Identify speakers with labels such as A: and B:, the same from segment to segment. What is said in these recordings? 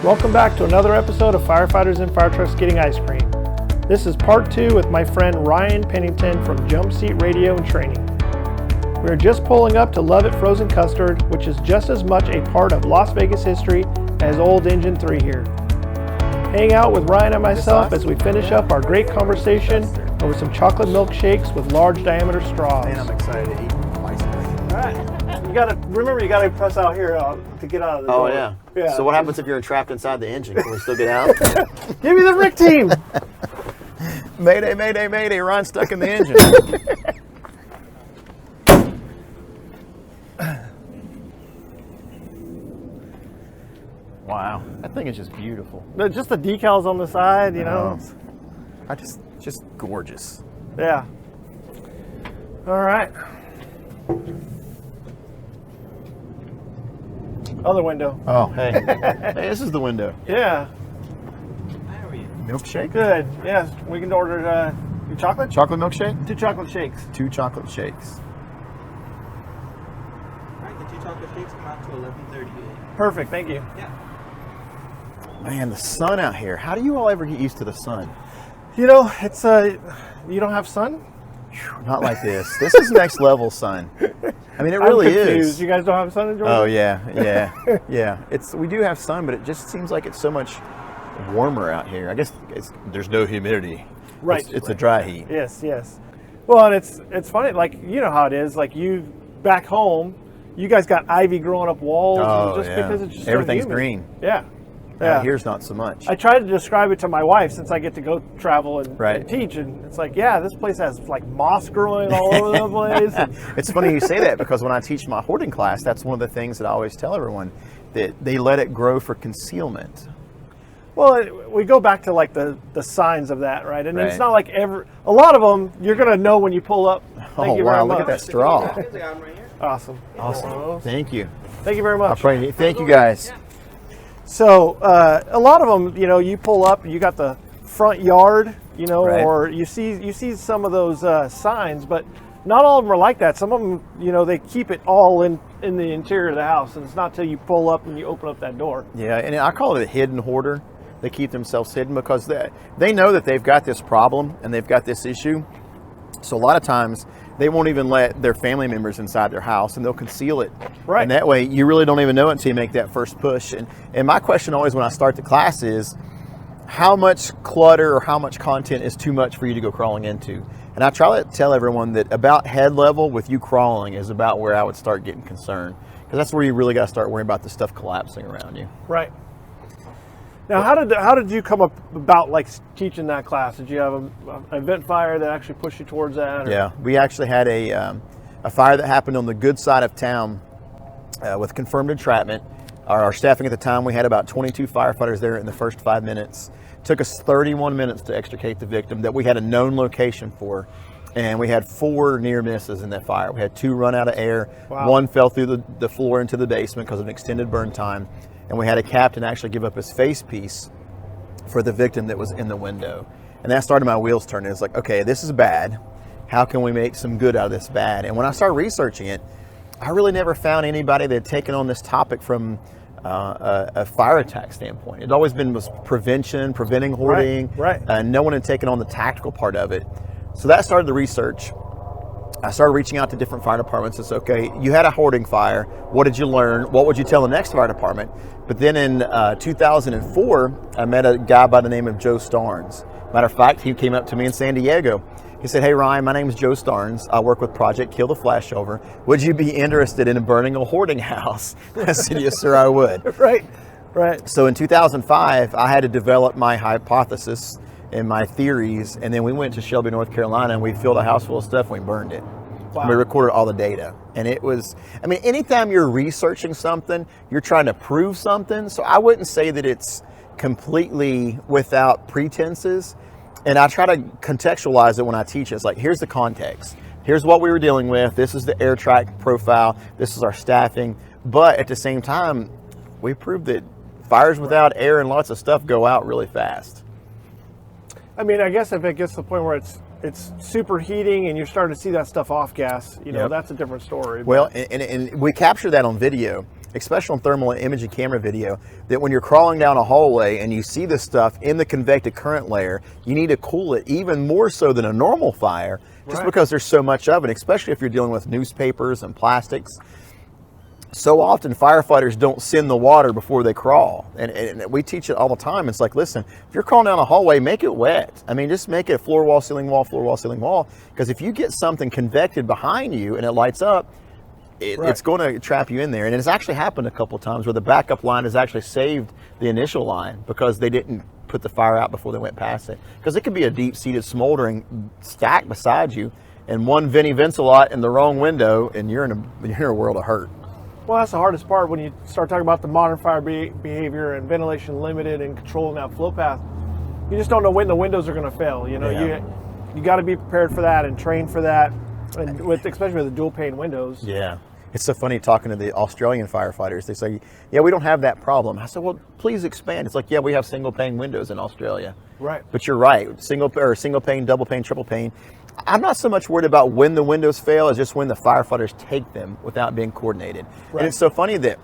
A: Welcome back to another episode of Firefighters and Fire Trucks Getting Ice Cream. This is part 2 with my friend Ryan Pennington from Jumpseat Radio and Training. We are just pulling up to Luv-It Frozen Custard, which is just as much a part of Las Vegas history as Old Engine 3 here. Hang out with Ryan and myself as we finish up our great conversation over some chocolate milkshakes with large diameter straws.
B: Man, I'm excited to eat ice cream.
A: All right. You gotta press out here to get out of the door.
B: Oh, yeah. So what happens if you're trapped inside the engine? Can we still get out?
A: Give me the Rick team!
B: Mayday, mayday, mayday. Ryan's stuck in the engine. Wow. That thing is just beautiful.
A: Just the decals on the side, you know.
B: Just gorgeous.
A: Yeah. All right. Other window.
B: Oh, hey. Hey, this is the window.
A: Yeah.
C: How are you?
B: Milkshake?
A: Good. Yes, we can order your chocolate?
B: Chocolate milkshake?
A: 2 chocolate shakes.
B: 2 chocolate shakes.
C: All right, the 2 chocolate shakes come out to $11.38.
A: Perfect, thank you.
C: Yeah.
B: Man, the sun out here. How do you all ever get used to the sun?
A: You know, it's you don't have sun?
B: Whew, not like this. This is next level sun. I mean, it really
A: I'm confused.
B: is.
A: You guys don't have sun in Georgia?
B: Oh yeah. We do have sun, but it just seems like it's so much warmer out here. I guess there's no humidity.
A: Right.
B: It's a dry heat.
A: Yes. Well, and it's funny, like, you know how it is, like, you back home, you guys got ivy growing up walls because it's just
B: everything's
A: so humid.
B: green.
A: Yeah.
B: Here's not so much.
A: I tried to describe it to my wife since I get to go travel and
B: Right.
A: teach, and it's like, yeah, this place has like moss growing all over the place. And
B: It's funny you say that, because when I teach my hoarding class, that's one of the things that I always tell everyone, that they let it grow for concealment.
A: well, we go back to like the signs of that, right? And
B: Right.
A: it's not like a lot of them you're gonna know when you pull up. Thank you
B: wow,
A: very
B: look
A: much.
B: at that straw.
C: There's a guy right here.
A: Awesome.
B: Thank you.
A: Thank you very much.
B: Thank you guys.
A: So a lot of them, you know, you pull up, you got the front yard, you know,
B: Right.
A: or you see some of those signs, but not all of them are like that. Some of them, you know, they keep it all in the interior of the house, and it's not till you pull up and you open up that door.
B: Yeah, and I call it a hidden hoarder. They keep themselves hidden because they know that they've got this problem and they've got this issue. So a lot of times they won't even let their family members inside their house, and they'll conceal it.
A: Right.
B: And that way you really don't even know it until you make that first push. And my question always when I start the class is, how much clutter or how much content is too much for you to go crawling into? And I try to tell everyone that about head level with you crawling is about where I would start getting concerned, because that's where you really got to start worrying about the stuff collapsing around you.
A: Right. Now, how did you come up about like teaching that class? Did you have an event fire that actually pushed you towards that? Or?
B: Yeah, we actually had a fire that happened on the good side of town with confirmed entrapment. Our staffing at the time, we had about 22 firefighters there in the first 5 minutes. Took us 31 minutes to extricate the victim that we had a known location for. And we had 4 near misses in that fire. We had 2 run out of air.
A: Wow.
B: 1 fell through the floor into the basement because of an extended burn time. And we had a captain actually give up his face piece for the victim that was in the window. And that started my wheels turning. It's like, okay, this is bad. How can we make some good out of this bad? And when I started researching it, I really never found anybody that had taken on this topic from a fire attack standpoint. It always been was preventing hoarding.
A: Right.
B: And no one had taken on the tactical part of it. So that started the research. I started reaching out to different fire departments. It's okay, you had a hoarding fire. What did you learn? What would you tell the next fire department? But then in 2004, I met a guy by the name of Joe Starnes. Matter of fact, he came up to me in San Diego. He said, "Hey Ryan, my name is Joe Starnes. I work with Project Kill the Flashover. Would you be interested in burning a hoarding house?" I said, "Yes, sir, I would."
A: Right.
B: So in 2005, I had to develop my hypothesis and my theories, and then we went to Shelby, North Carolina, and we filled a house full of stuff and we burned it.
A: Wow.
B: And we recorded all the data. And it was, I mean, anytime you're researching something, you're trying to prove something. So I wouldn't say that it's completely without pretenses. And I try to contextualize it when I teach. It's like, here's the context. Here's what we were dealing with. This is the air track profile. This is our staffing. But at the same time, we proved that fires without air and lots of stuff go out really fast.
A: I mean, I guess if it gets to the point where it's superheating and you're starting to see that stuff off gas, you know,
B: Yep.
A: that's a different story.
B: Well, and we captured that on video. especially on thermal imaging camera video, that when you're crawling down a hallway and you see this stuff in the convective current layer, you need to cool it even more so than a normal fire, just because there's so much of it, especially if you're dealing with newspapers and plastics. So often firefighters don't send the water before they crawl, and we teach it all the time. It's like, listen, if you're crawling down a hallway, make it wet. I mean, just make it floor, wall, ceiling, wall, floor, wall, ceiling, wall, because if you get something convected behind you and it lights up, it's going to trap you in there. And it's actually happened a couple of times where the backup line has actually saved the initial line because they didn't put the fire out before they went past it. Because it could be a deep-seated smoldering stack beside you, and one Vinnie Vincelot in the wrong window, and you're in a world of hurt.
A: Well, that's the hardest part when you start talking about the modern fire behavior and ventilation limited and controlling that flow path. You just don't know when the windows are going to fail. You know, you got to be prepared for that and train for that, and especially with the dual pane windows.
B: Yeah. It's so funny talking to the Australian firefighters. They say, yeah, we don't have that problem. I said, well, please expand. It's like, yeah, we have single pane windows in Australia.
A: Right.
B: But you're right. Single pane, double pane, triple pane. I'm not so much worried about when the windows fail as just when the firefighters take them without being coordinated. Right. And it's so funny that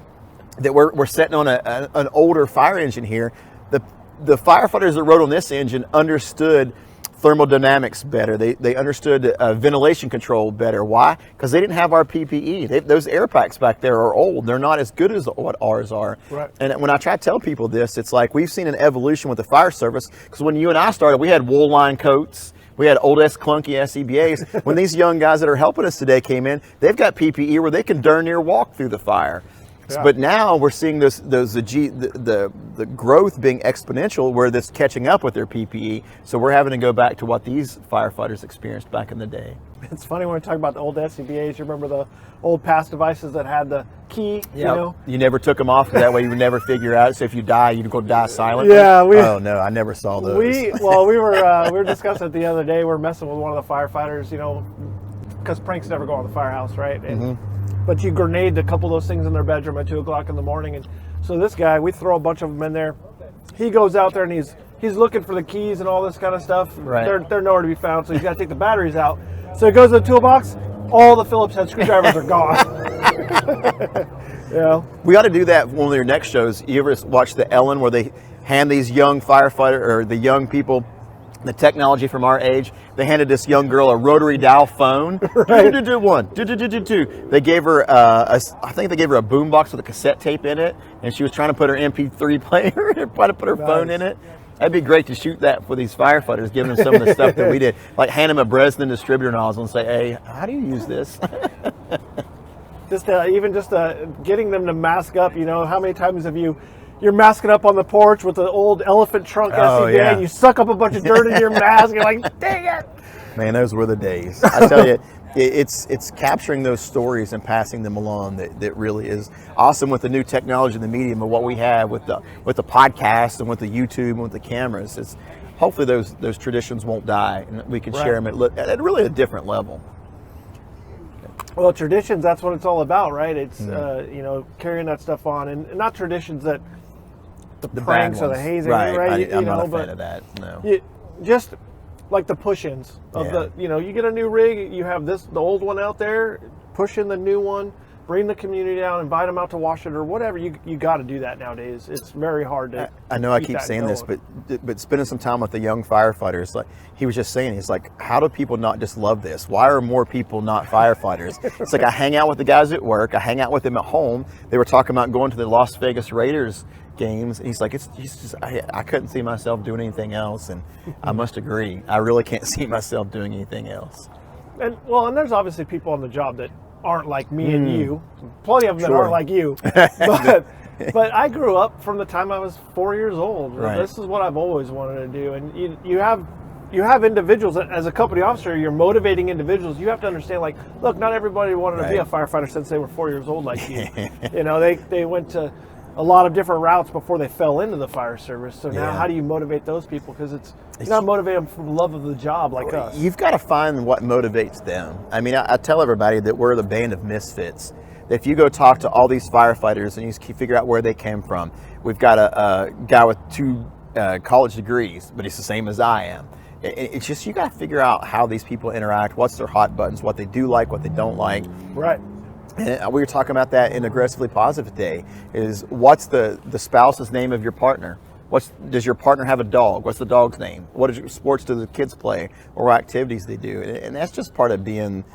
B: we're sitting on an older fire engine here. The firefighters that rode on this engine understood thermodynamics better. They understood ventilation control better. Why? Because they didn't have our PPE. Those air packs back there are old. They're not as good as what ours are. Right. And when I try to tell people this, it's like we've seen an evolution with the fire service, because when you and I started, we had wool line coats. We had old clunky SCBAs. When these young guys that are helping us today came in, they've got PPE where they can darn near walk through the fire. Yeah. But now we're seeing the growth being exponential, where that's catching up with their PPE. So we're having to go back to what these firefighters experienced back in the day.
A: It's funny when we talk about the old SCBAs. You remember the old pass devices that had the key?
B: Yep. You know, you never took them off. That way you would never figure out. So if you die, you'd go die silently.
A: Yeah.
B: Oh no, I never saw those.
A: We were discussing it the other day. We're messing with one of the firefighters. You know, because pranks never go on the firehouse, right? And, but you grenade a couple of those things in their bedroom at 2 o'clock in the morning, and so this guy, we throw a bunch of them in there. He goes out there and he's looking for the keys and all this kind of stuff. Right. They're nowhere to be found, so he's got to take the batteries out. So he goes to the toolbox. All the Phillips head screwdrivers are gone. Yeah.
B: We ought to do that for one of your next shows. You ever watch the Ellen, where they hand these young firefighter or the young people the technology from our age? They handed this young girl a rotary dial phone. Right. One. They gave her I think they gave her a boombox with a cassette tape in it, and she was trying to put her MP3 player and trying to put her phone in it. That'd be great to shoot that for these firefighters, giving them some of the stuff that we did. Like hand them a Bresnan distributor nozzle and say, hey, how do you use this?
A: Even getting them to mask up. You know, how many times have you're masking up on the porch with the old elephant trunk SCBA, and you suck up a bunch of dirt in your mask, and you're like, dang it.
B: Man, those were the days. I tell you, it's capturing those stories and passing them along that really is awesome with the new technology and the medium of what we have with the podcast and with the YouTube and with the cameras. It's hopefully those traditions won't die, and we can share them at really a different level.
A: Well, traditions, that's what it's all about, right? It's carrying that stuff on, and not traditions that the pranks or the hazing, right?
B: I'm not a fan of that. No.
A: Just like the push-ins of you get a new rig, you have the old one out there, push in the new one, bring the community down, invite them out to wash it or whatever. You got to do that nowadays. It's very hard to.
B: I know I keep saying this, but spending some time with the young firefighters, like he was just saying, he's like, how do people not just love this? Why are more people not firefighters? It's like I hang out with the guys at work, I hang out with them at home. They were talking about going to the Las Vegas Raiders games, and he's like, I couldn't see myself doing anything else, and I must agree, I really can't see myself doing anything else.
A: And there's obviously people on the job that aren't like me and you. Plenty of them that aren't like you. But I grew up from the time I was 4 years old. Right. This is what I've always wanted to do. And you have individuals, as a company officer, you're motivating individuals. You have to understand, like, look, not everybody wanted to be a firefighter since they were 4 years old like you. They went to a lot of different routes before they fell into the fire service. So now how do you motivate those people? Because you're not motivating them from love of the job like us.
B: You've got to find what motivates them. I mean, I tell everybody that we're the band of misfits. If you go talk to all these firefighters and you figure out where they came from, we've got a guy with 2 college degrees, but he's the same as I am. It's just, you got to figure out how these people interact, what's their hot buttons, what they do like, what they don't like.
A: Right.
B: And we were talking about that in Aggressively Positive today, is what's the spouse's name of your partner? Does your partner have a dog? What's the dog's name? What sports do the kids play, or what activities they do? And that's just part of being,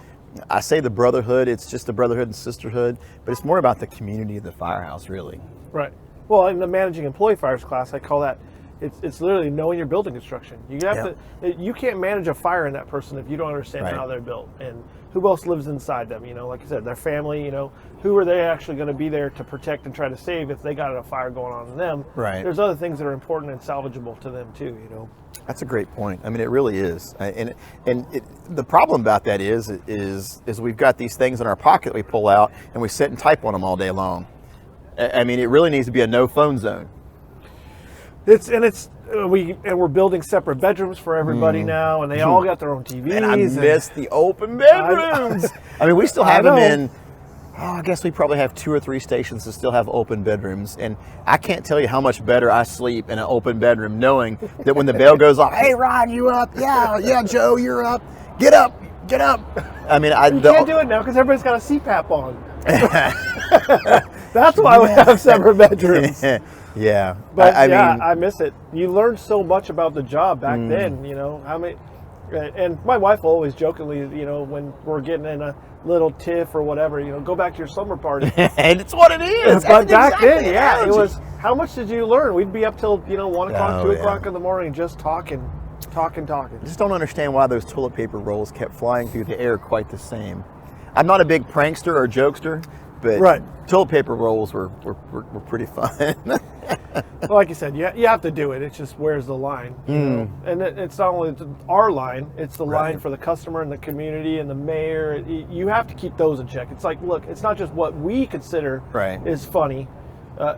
B: I say the brotherhood, it's just the brotherhood and sisterhood, but it's more about the community of the firehouse, really.
A: Right. Well, in the managing employee fires class, I call that, it's literally knowing your building construction. You have to, you can't manage a fire in that person if you don't understand how they're built and who else lives inside them. You know, like I said, their family. You know, who are they actually going to be there to protect and try to save if they got a fire going on in them?
B: Right.
A: There's other things that are important and salvageable to them too. You know.
B: That's a great point. I mean, it really is. And the problem about that is we've got these things in our pocket we pull out and we sit and type on them all day long. I mean, it really needs to be a no phone zone.
A: We're building separate bedrooms for everybody now, and they all got their own TVs.
B: And I miss the open bedrooms. I mean, we still have them in. I guess we probably have 2 or 3 stations that still have open bedrooms, and I can't tell you how much better I sleep in an open bedroom, knowing that when the bell goes off, hey Rod, you up? Yeah, Joe, you're up. Get up. I mean,
A: you can't do it now because everybody's got a CPAP on. That's why we have separate bedrooms.
B: Yeah,
A: but I miss it. You learned so much about the job back then. You know how many. And my wife will always jokingly, you know, when we're getting in a little tiff or whatever, you know, go back to your slumber party.
B: And it's what it is.
A: But back then, it was. How much did you learn? We'd be up till 1 o'clock, 2 o'clock in the morning, just talking. I
B: just don't understand why those toilet paper rolls kept flying through the air quite the same. I'm not a big prankster or jokester, but toilet paper rolls were pretty fun.
A: Well, like you said, you have to do it. It's just where's the line, you know? And it's not only our line; it's the line for the customer and the community and the mayor. You have to keep those in check. It's like, look, it's not just what we consider is funny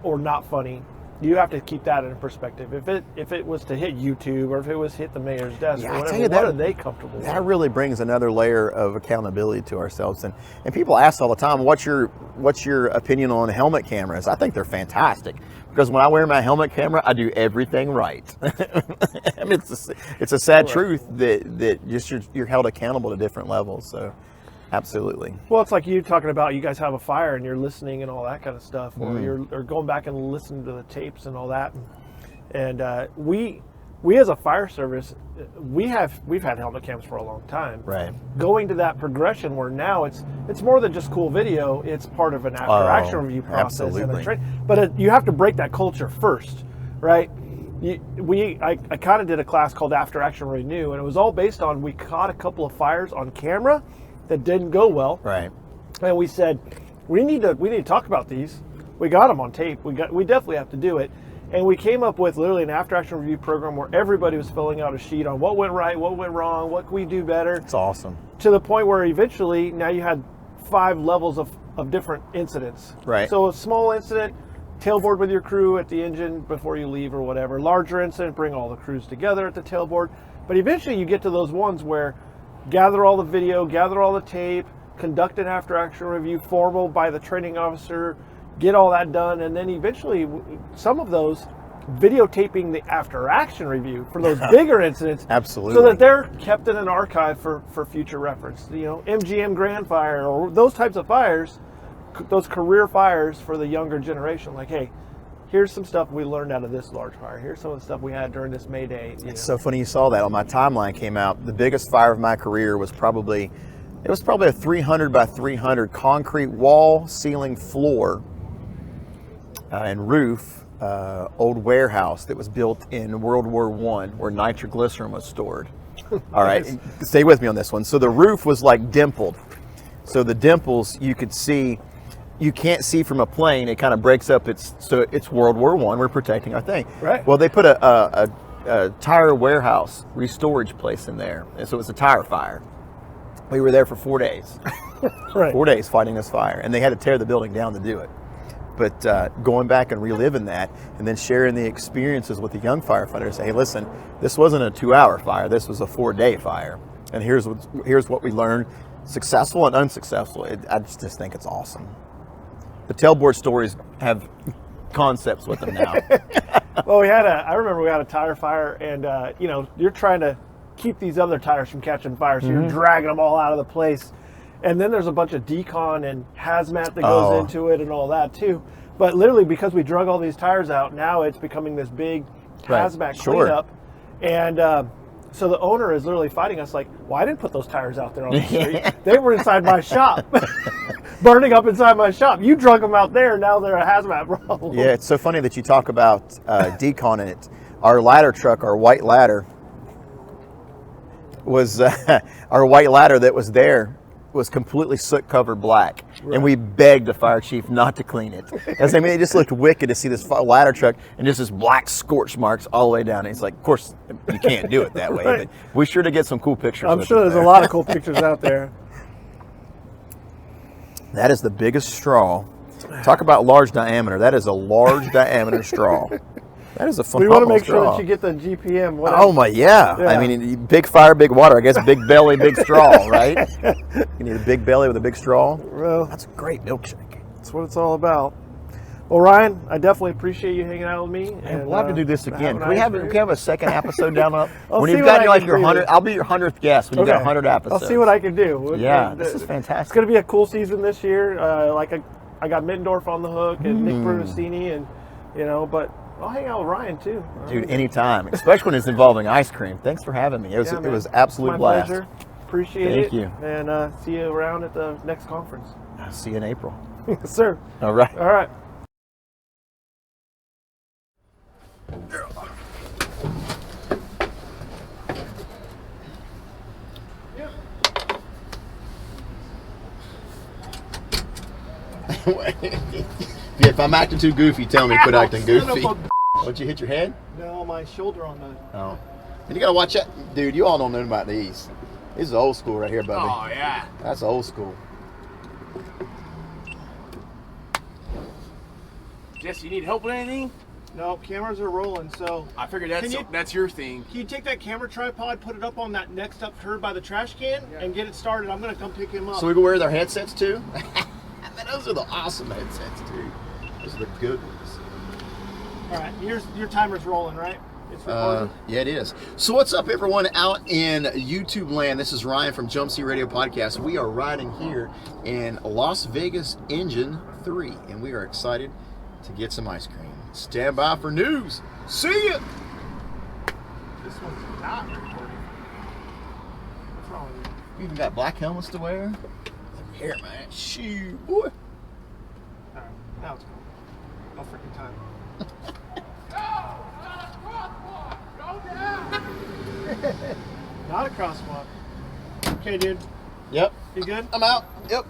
A: or not funny. You have to keep that in perspective. If it was to hit YouTube or if it was to hit the mayor's desk or whatever, what are they comfortable with?
B: That really brings another layer of accountability to ourselves. And people ask all the time, what's your opinion on helmet cameras? I think they're fantastic because when I wear my helmet camera, I do everything right. I mean, it's a sad truth that just you're held accountable to different levels. So. Absolutely.
A: Well, it's like you talking about you guys have a fire and you're listening and all that kind of stuff, or you're going back and listening to the tapes and all that. And we as a fire service, we've had helmet cams for a long time.
B: Right.
A: Going to that progression where now it's more than just cool video. It's part of an after action review process.
B: Absolutely.
A: But you have to break that culture first, right? I kind of did a class called After Action Renew, and it was all based on we caught a couple of fires on camera that didn't go well.
B: Right.
A: And we said, we need to talk about these. We got them on tape. We definitely have to do it. And we came up with literally an after action review program where everybody was filling out a sheet on what went right, what went wrong, what can we do better.
B: It's awesome.
A: To the point where eventually now you had 5 levels of different incidents.
B: Right.
A: So a small incident, tailboard with your crew at the engine before you leave or whatever. Larger incident, bring all the crews together at the tailboard. But eventually you get to those ones where gather all the video, gather all the tape, conduct an after-action review formal by the training officer, get all that done, and then eventually some of those videotaping the after-action review for those bigger incidents.
B: Absolutely.
A: So that they're kept in an archive for future reference. You know, MGM Grand Fire or those types of fires, those career fires for the younger generation. Like, hey, here's some stuff we learned out of this large fire. Here's some of the stuff we had during this May Day.
B: It's so funny you saw that. On my timeline came out, the biggest fire of my career was probably a 300 by 300 concrete wall, ceiling, floor, and roof, old warehouse that was built in World War I where nitroglycerin was stored. All right, stay with me on this one. So the roof was like dimpled. So the dimples you could see. You can't see from a plane. It kind of breaks up. It's World War I. We're protecting our thing.
A: Right.
B: Well, they put a tire warehouse restorage place in there, and so it was a tire fire. We were there for 4 days.
A: Right.
B: 4 days fighting this fire, and they had to tear the building down to do it. But going back and reliving that, and then sharing the experiences with the young firefighters. Say, hey, listen, this wasn't a 2-hour fire. This was a 4-day fire, and here's what we learned: successful and unsuccessful. I just think it's awesome. The tailboard stories have concepts with them now.
A: Well, I remember we had a tire fire, and you're trying to keep these other tires from catching fire, so you're dragging them all out of the place. And then there's a bunch of decon and hazmat that goes into it and all that too. But literally, because we drug all these tires out, now it's becoming this big hazmat cleanup. And so the owner is literally fighting us like, well, I didn't put those tires out there on the street. They were inside my shop, burning up inside my shop. You drug them out there, now they're a hazmat problem.
B: Yeah, it's so funny that you talk about decon in it. Our ladder truck, our white ladder, was our white ladder that was there was completely soot covered black, and we begged the fire chief not to clean it. Because I mean, it just looked wicked to see this ladder truck and just this black scorch marks all the way down. And it's like, of course, you can't do it that way, but we sure to get some cool pictures.
A: I'm sure there's a lot of cool pictures out there.
B: That is the biggest straw. Talk about large diameter. That is a large diameter straw. That is a fun.
A: We want to make sure that you get the GPM.
B: Oh my, yeah. I mean, big fire, big water. I guess big belly, big straw, right? You need a big belly with a big straw.
A: Well,
B: that's a great milkshake.
A: That's what it's all about. Well, Ryan, I definitely appreciate you hanging out with me.
B: And we'll have to do this again. Can we have a second episode down up?
A: When you've got
B: your 100th, I'll be your 100th guest when you've got 100 episodes.
A: I'll see what I can do.
B: Yeah, this is fantastic.
A: It's going to be a cool season this year. I got Mittendorf on the hook and Nick Brunacini, and but I'll hang out with Ryan too.
B: Dude, anytime, especially when it's involving ice cream. Thanks for having me. It was absolute blast.
A: Pleasure. Appreciate it.
B: Thank you.
A: And see you around at the next conference.
B: I'll see you in April.
A: Yes, sir.
B: All right.
A: All right.
B: If I'm acting too goofy, tell me quit acting goofy. What'd you hit your head?
A: No, my shoulder on the...
B: Oh. And you gotta watch that. Dude, you all don't know about these. This is old school right here, buddy.
C: Oh, yeah.
B: That's old school.
C: Jesse, you need help with anything?
A: No, cameras are rolling, so...
C: I figured that's your thing.
A: Can you take that camera tripod, put it up on that next up turd by the trash can, and get it started? I'm going to come pick him up.
B: So we can wear their headsets too? Man, those are the awesome headsets, dude. Those are the good ones.
A: All right, your timer's rolling, right? It's recording?
B: Yeah, it is. So what's up, everyone out in YouTube land? This is Ryan from Jumpseat Radio Podcast. We are riding here in Las Vegas Engine 3, and we are excited to get some ice cream. Stand by for news. See ya!
A: This one's not recording. What's wrong with you?
B: You even got black helmets to wear? Here, man. Shoot, boy.
A: All right, now it's cool. No freaking time. Not a crosswalk. Okay, dude.
B: Yep.
A: You good?
B: I'm out. Yep.